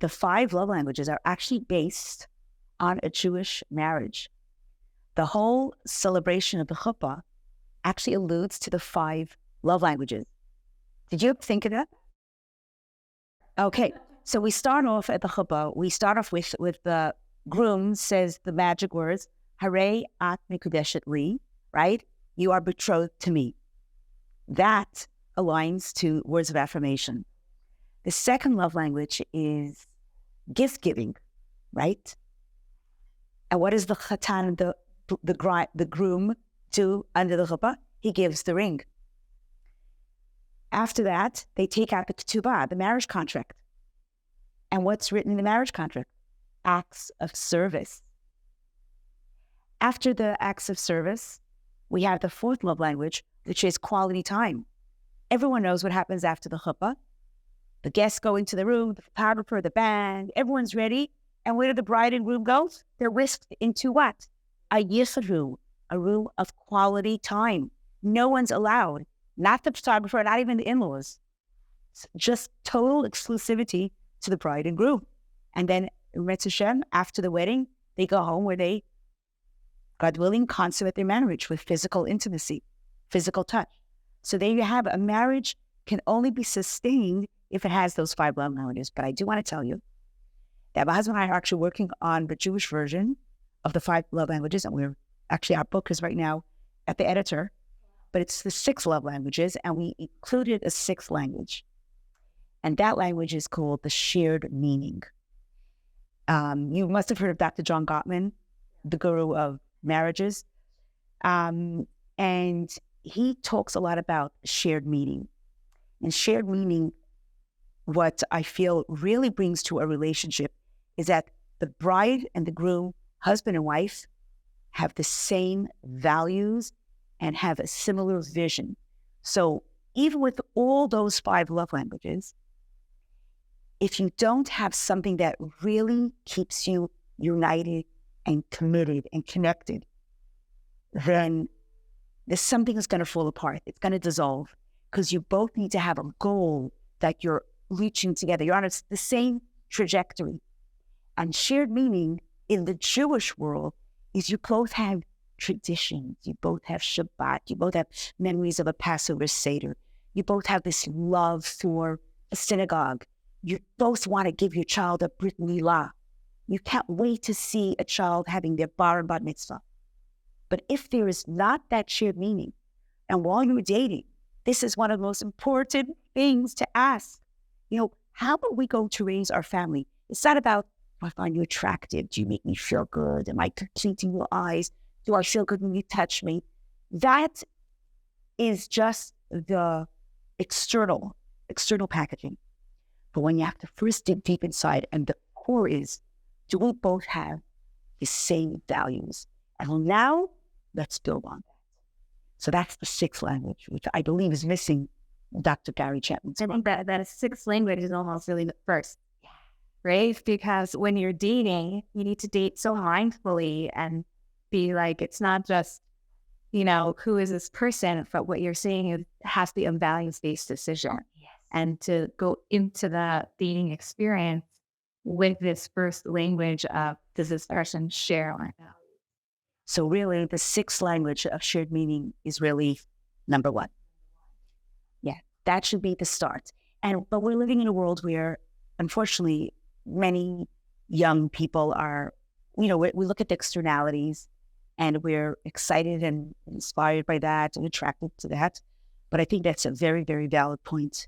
the 5 love languages are actually based on a Jewish marriage. The whole celebration of the Chuppah actually alludes to the 5 love languages. Did you think of that? Okay, so we start off at the Chuppah. We start off with the groom says the magic words, Harei at mikudeshet li, right? You are betrothed to me. That aligns to words of affirmation. The second love language is gift giving, right? And what does the chatan, the groom, do under the chuppah? He gives the ring. After that, they take out the ketubah, the marriage contract. And what's written in the marriage contract? Acts of service. After the acts of service, we have the 4th love language, which is quality time. Everyone knows what happens after the chuppah. The guests go into the room, the photographer, the band, everyone's ready. And where do the bride and groom go? They're whisked into what? A yisru, a room of quality time. No one's allowed, not the photographer, not even the in-laws. It's just total exclusivity to the bride and groom. And then, Rebbetzin Hashem, after the wedding, they go home where they, God willing, consummate their marriage with physical intimacy, physical touch. So there you have it. A marriage can only be sustained if it has those 5 love languages. But I do want to tell you that my husband and I are actually working on the Jewish version of the 5 love languages. And our book is right now at the editor, but it's the 6 love languages. And we included a 6th language. And that language is called the shared meaning. You must have heard of Dr. John Gottman, the guru of marriages. And he talks a lot about shared meaning. And shared meaning, what I feel really brings to a relationship is that the bride and the groom, husband and wife, have the same values and have a similar vision. So even with all those 5 love languages, if you don't have something that really keeps you united and committed and connected, then there's something that's going to fall apart. It's going to dissolve because you both need to have a goal that you're reaching together. You're on the same trajectory. And shared meaning in the Jewish world is you both have traditions. You both have Shabbat. You both have memories of a Passover Seder. You both have this love for a synagogue. You both want to give your child a Brit Milah. You can't wait to see a child having their bar and bat mitzvah. But if there is not that shared meaning, and while you're dating, this is one of the most important things to ask. How are we going to raise our family? It's not about, do I find you attractive? Do you make me feel good? Am I completing your eyes? Do I feel good when you touch me? That is just the external packaging. But when you have to first dig deep inside, and the core is, do we both have the same values? And now, let's build on that. So that's the 6th language, which I believe is missing Dr. Gary Chapman's. I think that 6th language is almost really the first, right? Because when you're dating, you need to date so mindfully and be like, it's not just, who is this person, but what you're saying has to be a values-based decision. Yes. And to go into the dating experience with this first language of, does this person share my values? So really, the 6th language of shared meaning is really number 1. Yeah, that should be the start. But we're living in a world where, unfortunately, many young people are, we look at the externalities and we're excited and inspired by that and attracted to that. But I think that's a very, very valid point